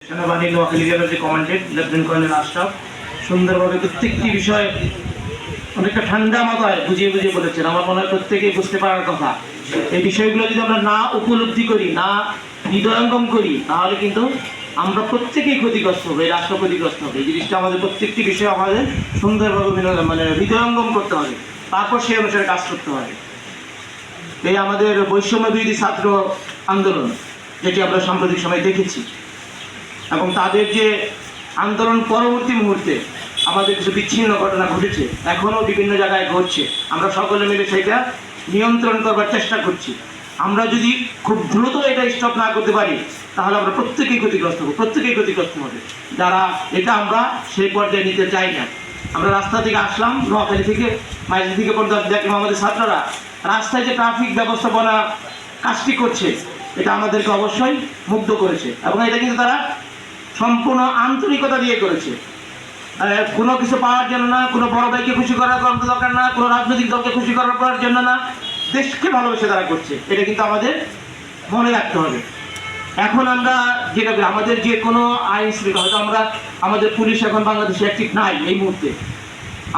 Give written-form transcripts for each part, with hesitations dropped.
সেনাবাহিনী নোয়াখালী জেলার যে কমান্ডেন্ট লেফটেন্যান্ট কর্নেল আশরাফ সুন্দরভাবে প্রত্যেকটি বিষয় অনেকটা ঠান্ডা মাথায় বুঝিয়ে বুঝিয়ে বলেছেন। আমার মনে হয় প্রত্যেকেই বুঝতে পারার কথা। এই বিষয়গুলো যদি আমরা না উপলব্ধি করি, না হৃদয়ঙ্গম করি, তাহলে কিন্তু আমরা প্রত্যেকেই ক্ষতিগ্রস্ত হবে, এই রাষ্ট্র ক্ষতিগ্রস্ত হবে। এই জিনিসটা আমাদের প্রত্যেকটি বিষয়ে আমাদের সুন্দরভাবে হৃদয়ঙ্গম করতে হবে, তারপর সেই অনুসারে কাজ করতে হবে। এই আমাদের বৈষম্য বিরোধী ছাত্র আন্দোলন, যেটি আমরা সাম্প্রতিক সময় দেখেছি, এবং তাদের যে আন্দোলন পরবর্তী মুহূর্তে আমাদের কিছু বিচ্ছিন্ন ঘটনা ঘটেছে, এখনও বিভিন্ন জায়গায় ঘটছে। আমরা সকলে মিলে সেটা নিয়ন্ত্রণ করবার চেষ্টা করছি। আমরা যদি খুব দ্রুত এটা স্টপ না করতে পারি, তাহলে আমরা প্রত্যেকেই ক্ষতিগ্রস্ত হবো, প্রত্যেকেই ক্ষতিগ্রস্ত হবে যারা এটা আমরা সেই পর্যায়ে নিতে চাই না। আমরা রাস্তা থেকে আসলাম, নোয়াখালী থেকে মাইজ থেকে পর্যন্ত দেখলাম আমাদের ছাত্ররা রাস্তায় যে ট্রাফিক ব্যবস্থাপনা কাজটি করছে, এটা আমাদেরকে অবশ্যই মুগ্ধ করেছে, এবং এটা কিন্তু তারা সম্পূর্ণ আন্তরিকতা দিয়ে করেছে। কোনো কিছু পাওয়ার জন্য না, কোনো বড় ভাইকে খুশি করার দরকার না, কোনো রাজনৈতিক দলকে খুশি করার জন্য না, দেশকে ভালোবেসে তারা করছে। এটা কিন্তু আমাদের মনে রাখতে হবে। এখন আমরা যেটা আমাদের যে কোনো আইন শৃঙ্খলা, হয়তো আমাদের পুলিশ এখন বাংলাদেশে অ্যাক্টিভ নাই এই মুহূর্তে,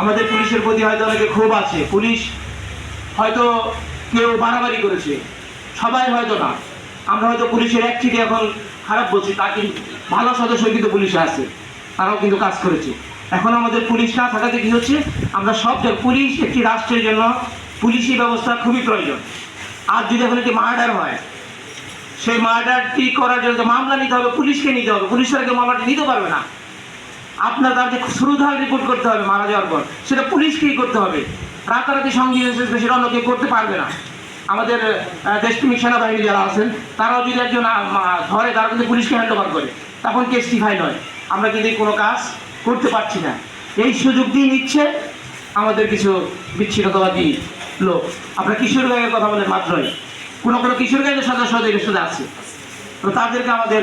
আমাদের পুলিশের প্রতি হয়তো অনেকে ক্ষোভ আছে, পুলিশ হয়তো কেউ বাড়াবাড়ি করেছে, সবাই হয়তো না। আমরা হয়তো পুলিশের অ্যাক্টিভে এখন খারাপ বলছি, তা কিন্তু ভালো সদস্য কিন্তু পুলিশে আছে, তারাও কিন্তু কাজ করেছে। এখন আমাদের পুলিশ না থাকাতে কি হচ্ছে, আমরা সব পুলিশ একটি রাষ্ট্রের জন্য পুলিশি ব্যবস্থা খুবই প্রয়োজন। আর যদি এখন একটি মার্ডার হয়, সেই মার্ডারটি করার জন্য মামলা নিতে হবে, পুলিশকে নিতে হবে, পুলিশের কেউ মামলাটি নিতে পারবে না। আপনার তার যে শ্রুধার রিপোর্ট করতে হবে মারা যাওয়ার পর, সেটা পুলিশকেই করতে হবে। রাতারাতি সঙ্গী সেটা অন্য কেউ করতে পারবে না। আমাদের দেশপ্রেমিক সেনাবাহিনী যারা আছেন, তারাও যদি একজন ধরে, তারা কিন্তু পুলিশকে হ্যান্ড ওভার করে, তখন কেসটি ফাইল হয়। আমরা কিন্তু কোনো কাজ করতে পারছি না। এই সুযোগ দিয়ে নিচ্ছে আমাদের কিছু বিচ্ছিন্নতাবাদী লোক। আপনার কিশোর গ্যাংয়ের কথা বলেন মাত্রই, কোনো কিশোর গ্যাংয়ের সদস্য এর সাথে আছে, তো তাদেরকে আমাদের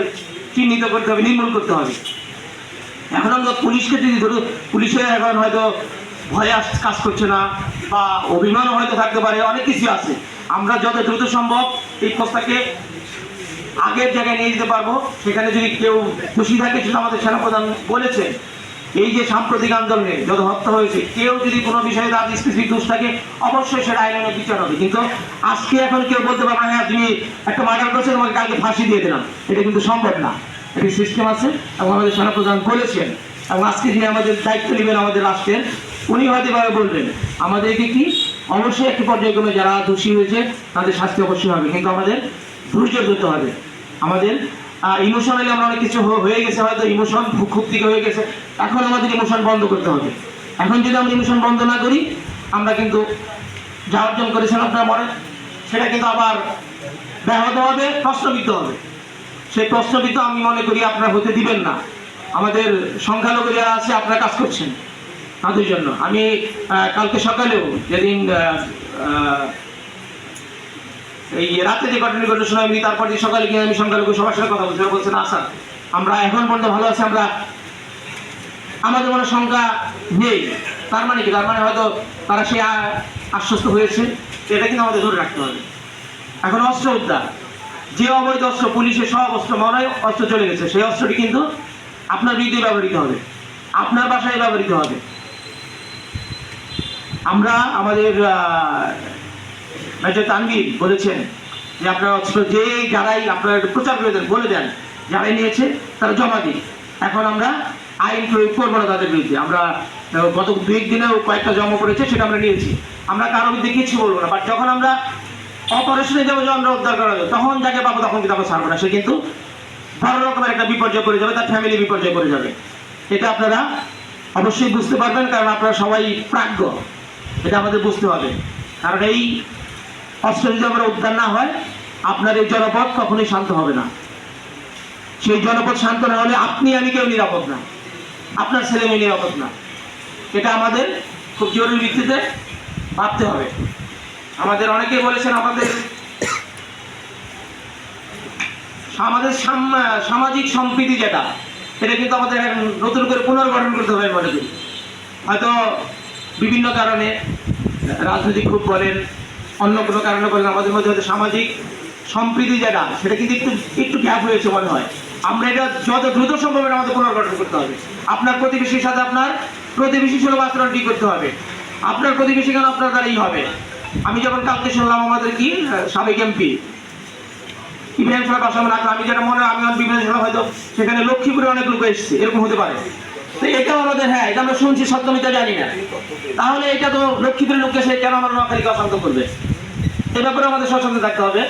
চিহ্নিত করতে হবে, নির্মূল করতে হবে। এখন আমরা পুলিশকে যদি ধরুন, পুলিশের এখন হয়তো ভয়ে কাজ করছে না, বা অভিমানও হয়তো থাকতে পারে, অনেক কিছু আছে। আমরা যত দ্রুত সম্ভব এই প্রস্তাবকে আগের জায়গায় নিয়ে যেতে পারবো। সেখানে যদি কেউ খুশি থাকে, সেটা আমাদের সেনাপ্রধান বলেছেন, এই যে সাম্প্রতিক আন্দোলনে যত হত্যা হয়েছে, কেউ যদি কোনো বিষয়ে তার স্পেসিফিক দোষ থাকে, অবশ্যই সেটা আইনের বিচার হবে। কিন্তু আজকে এখন কেউ বলতে পারবে না, হ্যাঁ তুমি একটা মার্ডার করছো, তোমাকে কালকে ফাঁসি দিয়ে দিলাম, এটা কিন্তু সম্ভব না। একটি সিস্টেম আছে, এবং আমাদের সেনাপ্রধান বলেছেন, এবং আজকে যিনি আমাদের দায়িত্ব নেবেন আমাদের রাষ্ট্রের, উনি হয়তো এভাবে বলবেন আমাদেরকে কি অবশ্যই একটি পর্যায়ক্রমে যারা দোষী হয়েছে তাদের শাস্তি অবশ্যই হবে, কিন্তু আমাদের ধৈর্য ধরতে হবে। আমাদের ইমোশনালি আমরা অনেক কিছু হয়ে গেছে, হয়তো ইমোশন খুব থেকে হয়ে গেছে, এখন আমাদের ইমোশন বন্ধ করতে হবে। এখন যদি আমরা ইমোশন বন্ধ না করি, আমরা কিন্তু যা অর্জন করেছেন আপনারা মনে, সেটা কিন্তু আবার ব্যাহত হবে, প্রশ্নবিদ্ধ হবে। সেই প্রশ্নবিদ্ধ আমি মনে করি আপনারা হতে দিবেন না। আমাদের সংখ্যালঘু যারা আছে, আপনারা কাজ করছেন তাদের জন্য। আমি কালকে সকালেও, যেদিন এই রাতে যে ঘটনা শোনা, আমি তারপর যে সকালে গিয়ে আমি সংখ্যালঘু সবার সাথে কথা বলছি, বলছেন আসাদ আমরা এখন পর্যন্ত ভালো আছি, আমরা আমাদের মনে সংখ্যা নেই। তার মানে কি? তার মানে হয়তো তারা সে আশ্বস্ত হয়েছে, এটা কিন্তু আমাদের ধরে রাখতে হবে। এখন অস্ত্র উদ্ধার, যে অবৈধ অস্ত্র, পুলিশের সব অস্ত্র মনে হয় অস্ত্র চলে গেছে, সেই অস্ত্রটি কিন্তু আপনার বিরুদ্ধে ব্যবহৃত হবে, আপনার বাসায় ব্যবহৃত হবে। আমরা আমাদের মেজর তানভীর বলেছেন যে আপনার অস্ত্র যে যারাই আপনারা প্রচার করে দেন, বলে দেন যারাই নিয়েছে তারা জমা দিন। এখন আমরা আইন প্রয়োগ করবো না তাদের বিরুদ্ধে। আমরা গত 2 দিনেও কয়েকটা জমা পড়েছে, সেটা আমরা নিয়েছি। আমরা কারোর বিরুদ্ধে কিছু বলবো না, বাট যখন আমরা অপারেশনে যাবো, যে আমরা উদ্ধার করা যাবে, তখন যাকে পাবো তখন কিন্তু আমরা ছাড়বো না। সে কিন্তু বড় রকমের একটা বিপর্যয় করে যাবে, তার ফ্যামিলি বিপর্যয় করে যাবে। এটা আপনারা অবশ্যই বুঝতে পারবেন, কারণ আপনারা সবাই প্রাজ্ঞ, এটা আমাদের বুঝতে হবে। কারণ এই অস্ত্র যদি আমরা উদ্ধার না হয়, আপনার এই জনপদ কখনোই শান্ত হবে না। সেই জনপদ শান্ত না হলে আপনি আমি কেউ নিরাপদ না, আপনার ছেলে মেয়ে নিরাপদ না। এটা আমাদের খুব জরুরি ভিত্তিতে ভাবতে হবে। আমাদের অনেকেই বলেছেন আমাদের সামাজিক সম্প্রীতি যেটা, এটা কিন্তু আমাদের নতুন করে পুনর্গঠন করতে হবে মনে করি। হয়তো বিভিন্ন কারণে, রাজনৈতিক খুব বলেন, অন্য কোনো কারণে বলেন, আমাদের মধ্যে হয়তো সামাজিক সম্প্রীতি যেটা, সেটা কিন্তু একটু গ্যাপ হয়েছে মনে হয়। আমরা এটা যত দ্রুত সম্ভব এটা আমাদের পুনর্গঠন করতে হবে। আপনার প্রতিবেশীর সাথে আপনার প্রতিবেশী সুলভ আচরণ ঠিক করতে হবে। আপনার প্রতিবেশী কেন আপনার দ্বারাই হবে। আমি যেমন কালকে শুনলাম আমাদের কি সাবেক এমপি ইব্রাহিম সাহেব আসাম রাখলাম, আমি যেটা মনে হয় আমি বিভিন্ন সময় হয়তো সেখানে লক্ষ্মীপুরে অনেক লোক এসেছে, এরকম হতে পারে। তো এটাও আমাদের, হ্যাঁ এটা আমরা শুনছি, সত্যমিতা জানি না, তাহলে এটা তো লক্ষ্মীপুরের লোক এসে কেন আমার নোয়াখালীকে অশান্ত করবে। এ ব্যাপারে আমাদের সচেতন থাকতে হবে।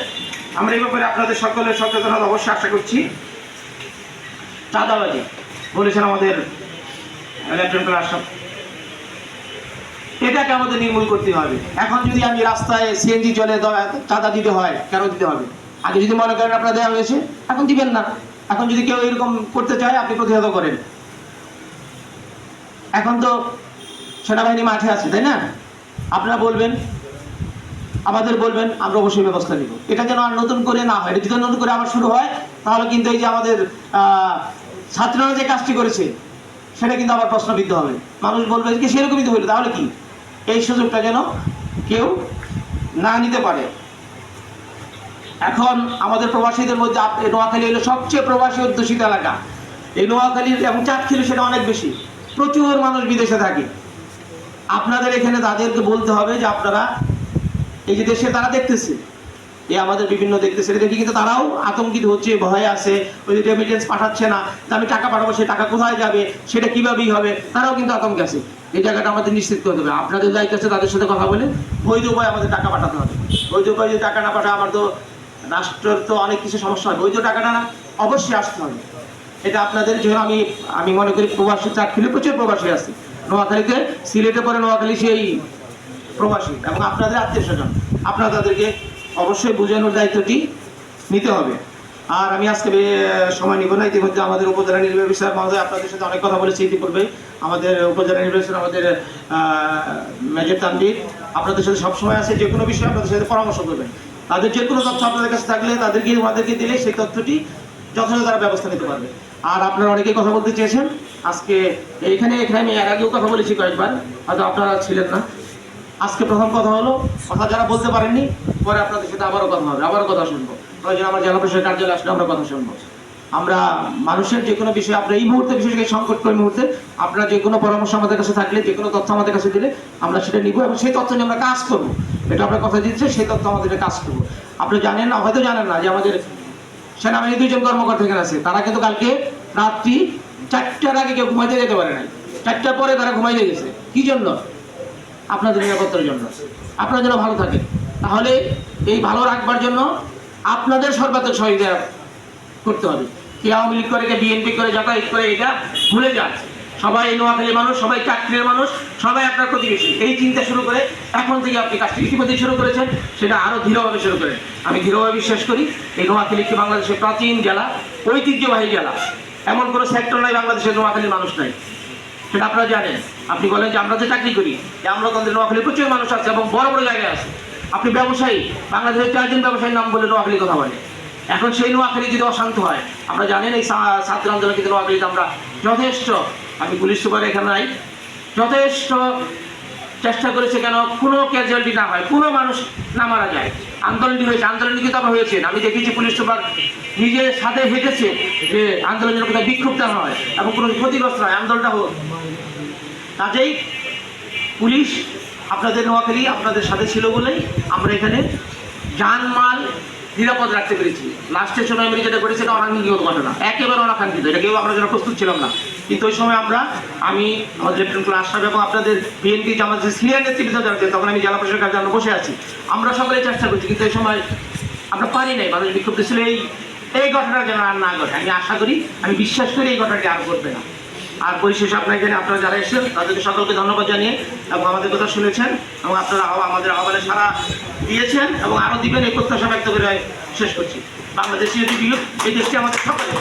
আমরা এই ব্যাপারে আপনাদের সকলের সচেতনতা অবশ্যই আশা করছি। চাঁদাবাজি বলেছেন আমাদের লেফটেন্যান্ট আশরাফ, এটাকে আমাদের নির্মূল করতে হবে। এখন যদি আমি রাস্তায় সিএনজি চলে চাঁদা দিতে হয়, কেন দিতে হবে? আগে যদি মনে করেন আপনারা দেওয়া হয়েছে, এখন দিবেন না। এখন যদি কেউ এরকম করতে চায় আপনি প্রতিহত করেন। এখন তো সেনাবাহিনী মাঠে আছে, তাই না? আপনারা বলবেন, আমাদের বলবেন, আমরা অবশ্যই ব্যবস্থা নিব। এটা যেন আর নতুন করে না হয়। এটা যদি নতুন করে আবার শুরু হয় তাহলে কিন্তু এই যে আমাদের ছাত্ররা যে কাজটি করেছে সেটা কিন্তু আবার প্রশ্নবিদ্ধ হবে। মানুষ বলবে যে সেরকমই তো হইলো, তাহলে কি? এই সুযোগটা যেন কেউ না নিতে পারে। এখন আমাদের প্রবাসীদের মধ্যে নোয়াখালী হলো সবচেয়ে প্রবাসী অধ্যুষিত এলাকা। এই নোয়াখালীর এবং চাঁদখালী সেটা অনেক বেশি, প্রচুর মানুষ বিদেশে থাকে। আপনাদের এখানে তাদেরকে বলতে হবে যে আপনারা এই যে দেশে তারা দেখতেছে, এই আমাদের বিভিন্ন দেখতেছে, দেখি কিন্তু তারাও আতঙ্কিত হচ্ছে, ভয়ে আছে। ওই যে রেমিটেন্স পাঠাচ্ছে না, আমি টাকা পাঠাবো, সে টাকা কোথায় যাবে, সেটা কিভাবেই হবে, তারাও কিন্তু আতঙ্কে আছে। এই জায়গাটা আমাদের নিশ্চিত করতে হবে। আপনাদের দায়িত্ব আছে তাদের সাথে কথা বলে বৈধ উপায়ে আমাদের টাকা পাঠাতে হবে। বৈধ উপায়ে যদি টাকা না পাঠায় আমার তো রাষ্ট্রের তো অনেক কিছু সমস্যা হয়। বৈধ টাকাটা অবশ্যই আসতে হবে। এটা আপনাদের জন্য আমি মনে করি প্রবাসী চাকরি প্রচুর প্রবাসী আছে নোয়াখালীতে, সিলেটে পরে নোয়াখালী সেই প্রবাসী এবং আপনাদের আত্মীয় স্বজন, আপনারা তাদেরকে অবশ্যই বোঝানোর দায়িত্বটি নিতে হবে। আর আমি আজকে সময় নিব না। ইতিমধ্যে আমাদের উপজেলা নির্বাহী বিষয় মহোদয় আপনাদের সাথে অনেক কথা বলেছি ইতিপূর্বে। আমাদের উপজেলা নির্বাহী আমাদের মেজর তানভীর আপনাদের সাথে সবসময় আছে, যে কোনো বিষয়ে আপনাদের সাথে পরামর্শ করবেন। তাদের যে কোনো তথ্য আপনাদের কাছে থাকলে আমাদেরকে দিলে সেই তথ্যটি যথাযথ তারা ব্যবস্থা নিতে পারবে। আর আপনারা অনেকেই কথা বলতে চেয়েছেন আজকে এখানে আমি এর আগেও কথা বলেছি কয়েকবার, হয়তো আপনারা ছিলেন না। আজকে প্রথম কথা হলো, কথা যারা বলতে পারেননি পরে আপনাদের সাথে আবারও কথা হবে, আবারও কথা শুনবো। প্রয়োজন আমার জেলা প্রশাসনের কার্যালয়ে আসলে আমরা কথা শুনবো। আমরা মানুষের যে কোনো বিষয়ে, আপনারা এই মুহূর্তে বিশেষ করে সংকটকর মুহূর্তে আপনারা যে কোনো পরামর্শ আমাদের কাছে থাকলে, যে কোনো তথ্য আমাদের কাছে দিলে আমরা সেটা নিব এবং সেই তথ্য নিয়ে আমরা কাজ করবো। এটা আমরা কথা দিচ্ছি, সেই তথ্য আমাদের কাজ করবো। আপনি জানেন না, হয়তো জানেন না যে আমাদের সেনাবাহিনী 2 জন কর্মকর্তা এখানে আছে, তারা কিন্তু কালকে রাত্রি 4টার আগে কেউ ঘুমাইতে যেতে পারে নাই। 4টার পরে তারা ঘুমাইতে গেছে। কি জন্য? আপনাদের নিরাপত্তার জন্য, আপনারা যেন ভালো থাকে। তাহলে এই ভালো রাখবার জন্য আপনাদের সর্বাত্মক সহযোগিতা করতে হবে। কে আওয়ামী লীগ করে, কে বিএনপি করে, যাতায়াত করে, এটা ভুলে যান। সবাই নোয়াখালীর মানুষ, সবাই চাকরির মানুষ, সবাই আপনার প্রতিবেশী। এই চিন্তা শুরু করে এখন থেকে আপনি কাজটি ইতিমধ্যে শুরু করেছেন, সেটা আরও দৃঢ়ভাবে শুরু করেন। আমি দৃঢ়ভাবে বিশ্বাস করি এই নোয়াখালী একটি বাংলাদেশের প্রাচীন জেলা, ঐতিহ্যবাহী জেলা। এমন কোনো সেক্টর নাই বাংলাদেশের নোয়াখালীর মানুষ নাই, সেটা আপনারা জানেন। আপনি বলেন যে আমরা যে চাকরি করি, আমরা তাদের নোয়াখালী প্রচুর মানুষ আছে এবং বড় বড় জায়গায় আছে। আপনি ব্যবসায়ী, বাংলাদেশের 4 জন ব্যবসায়ীর নাম বলে নোয়াখালী কথা বলে। এখন সেই নোয়াখালী যদি অশান্ত হয়, আমরা জানেন এই ছাত্র আন্দোলন কিন্তু নোয়াখালীতে আমরা যথেষ্ট, আমি পুলিশ সুপার এখানে নাই, যথেষ্ট চেষ্টা করেছে কেন কোনো ক্যাজুয়ালিটি না হয়, কোনো মানুষ না মারা যায়। আন্দোলনটি হয়েছে, আন্দোলনটি কিন্তু আবার হয়েছে। আমি দেখেছি পুলিশ সুপার নিজের সাথে হেঁটেছে যে আন্দোলনের কোথায় বিক্ষোভ না হয় এবং কোনো ক্ষতিগ্রস্ত হয়, আন্দোলনটা হোক। কাজেই পুলিশ আপনাদের নোয়াখালী আপনাদের সাথে ছিল বলেই আমরা এখানে জানমাল নিরাপদ রাখতে পেরেছি। লাস্টের সময় আমি যেটা করেছি এটা অনাকাঙ্ক্ষিত ঘটনা, একেবারে অনাকাঙ্ক্ষিত, এটা কেউ আমরা যেন প্রস্তুত ছিলাম না। কিন্তু ওই সময় আমি আমাদের লেফটেন্যান্ট আশরাফ এবং আপনাদের বিএনপি যে আমাদের সিনিয়র নেতৃত্ব জানতেন, তখন আমি জেলা প্রশাসনের কাছে বসে আছি, আমরা সকলে চেষ্টা করছি, কিন্তু এই সময় আমরা পারি নাই। মানুষ বিক্ষুব্ধ ছিল এই ঘটনা যেন আর না ঘটে। আমি আশা করি, আমি বিশ্বাস করি এই ঘটনাটি আর ঘটবে না। আর পরিশেষে আপনার এখানে আপনারা যারা এসেছেন তাদেরকে সকলকে ধন্যবাদ জানিয়ে এবং আমাদের কথা শুনেছেন এবং আপনারা আমাদের আহ্বানে সাড়া দিয়েছেন এবং আরও দিবেন, এই প্রত্যাশা ব্যক্ত করে শেষ করছি। বাংলাদেশি এই দেশটি আমাদের সকলে।